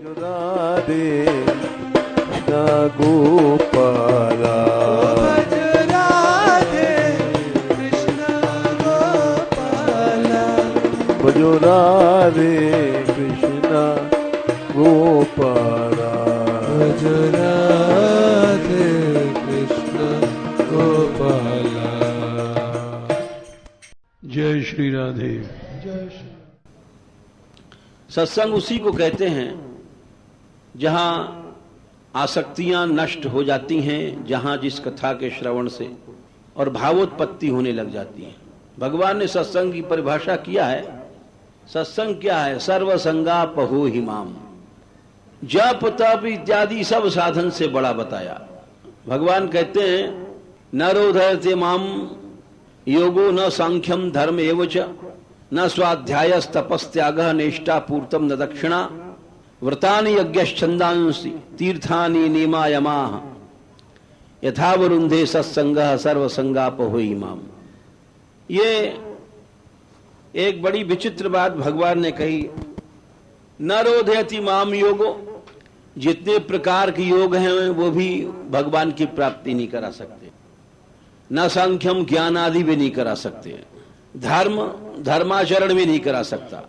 राधे कृष्ण गोपाला भज राधे कृष्ण गोपाला भजो राधे कृष्ण गोपाला भज राधे कृष्ण गोपाला। जय श्री राधे। जय श्री। सत्संग उसी को कहते हैं जहां आसक्तियां नष्ट हो जाती हैं, जहां जिस कथा के श्रवण से और भावोत्पत्ति होने लग जाती है। भगवान ने सत्संग की परिभाषा किया है। सत्संग क्या है? सर्वसंगा पहो हिमाम। जप तप इत्यादि सब साधन से बड़ा बताया। भगवान कहते हैं न रोधयते माम योगो न सांख्यम धर्म एवच न स्वाध्याय तपस्त्याग नेष्टा पूर्तम न दक्षिणा व्रतानि यज्ञश्छन्दांसि तीर्थानि नियमायमाः यथावरुन्धे सत्संगः सर्वसंगापहो इमाम। ये एक बड़ी विचित्र बात भगवान ने कही। न रोधयति माम योगो, जितने प्रकार के योग हैं वो भी भगवान की प्राप्ति नहीं करा सकते। न सांख्यम ज्ञान आदि भी नहीं करा सकते। धर्म धर्माचरण भी नहीं करा सकता।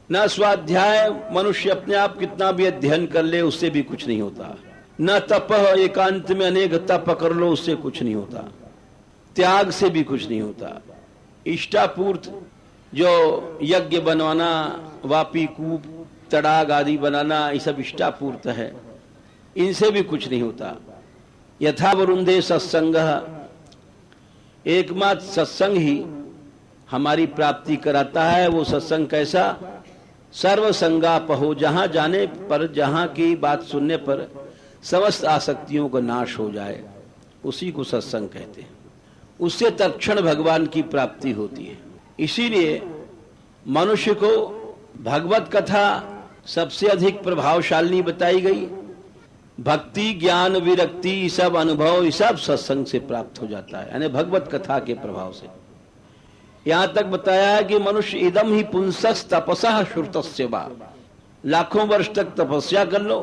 न स्वाध्याय, मनुष्य अपने आप कितना भी अध्ययन कर ले उससे भी कुछ नहीं होता। न तप, एकांत में अनेक तप कर लो उससे कुछ नहीं होता। त्याग से भी कुछ नहीं होता। इष्टापूर्त, जो यज्ञ बनवाना, वापी कूप तड़ाग आदि बनाना, ये सब इष्टापूर्त है, इनसे भी कुछ नहीं होता। यथावरुंधे सत्संग, एकमात्र सत्संग ही हमारी प्राप्ति कराता है। वो सत्संग कैसा? सर्वसंगापहो, जहां जाने पर, जहां की बात सुनने पर समस्त आसक्तियों का नाश हो जाए, उसी को सत्संग कहते हैं। उससे तत्क्षण भगवान की प्राप्ति होती है। इसीलिए मनुष्य को भगवत कथा सबसे अधिक प्रभावशाली बताई गई। भक्ति, ज्ञान, विरक्ति, सब अनुभव, सब सत्संग से प्राप्त हो जाता है, यानी भगवत कथा के प्रभाव से। यहां तक बताया है कि मनुष्य इदम ही पुंसस तपसः श्रुतस्य वा, लाखों वर्ष तक तपस्या कर लो,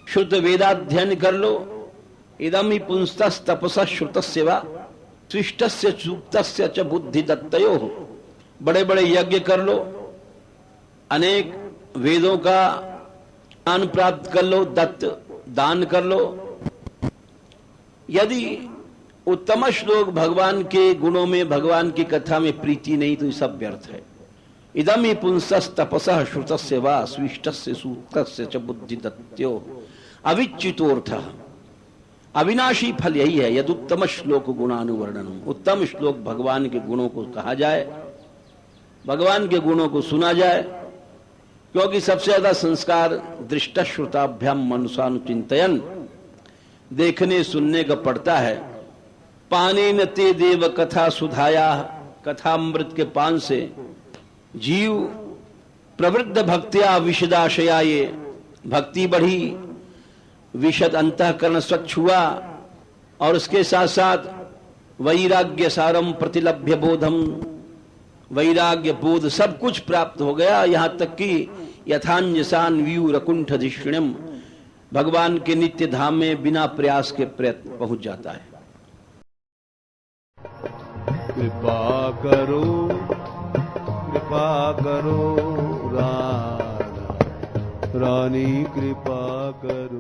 शुद्ध वेदाध्ययन कर लो। इदम ही पुंसस तपसः श्रुतस्य वा सृष्टस्य सूक्तस्य च बुद्धि दत्तयोः, बड़े बड़े यज्ञ कर लो, अनेक वेदों का ज्ञान प्राप्त कर लो, दत्त दान कर लो। यदि उत्तम श्लोक भगवान के गुणों में, भगवान की कथा में प्रीति नहीं तो ये सब व्यर्थ है। इदम ही पुंसस तपसः श्रुतस्य वा स्विष्टस्य सूक्तस्य च बुद्धि दत्त्यो अविच्युतोऽर्थः। अविनाशी फल यही है, यदुत्तम श्लोक गुणानुवर्णनम। उत्तम श्लोक भगवान के गुणों को कहा जाए, भगवान के गुणों को सुना जाए, क्योंकि सबसे ज्यादा संस्कार दृष्ट श्रुताभ्याम मनुष्यानुचिंतयन, देखने सुनने का पड़ता है। पाने न ते देव कथा सुधाया, कथामृत के पान से जीव प्रवृद्ध भक्त्या विशदाशया, ये भक्ति बढ़ी, विशद अंतःकरण स्वच्छ हुआ, और उसके साथ साथ वैराग्य सारम प्रतिलभ्य बोधम, वैराग्य बोध सब कुछ प्राप्त हो गया। यहां तक कि यथान्यसान व्यूरकुंठ धिष्णिम, भगवान के नित्य धाम में बिना प्रयास के प्रयत्न पहुंच जाता है। कृपा करो राधा रानी, कृपा करो।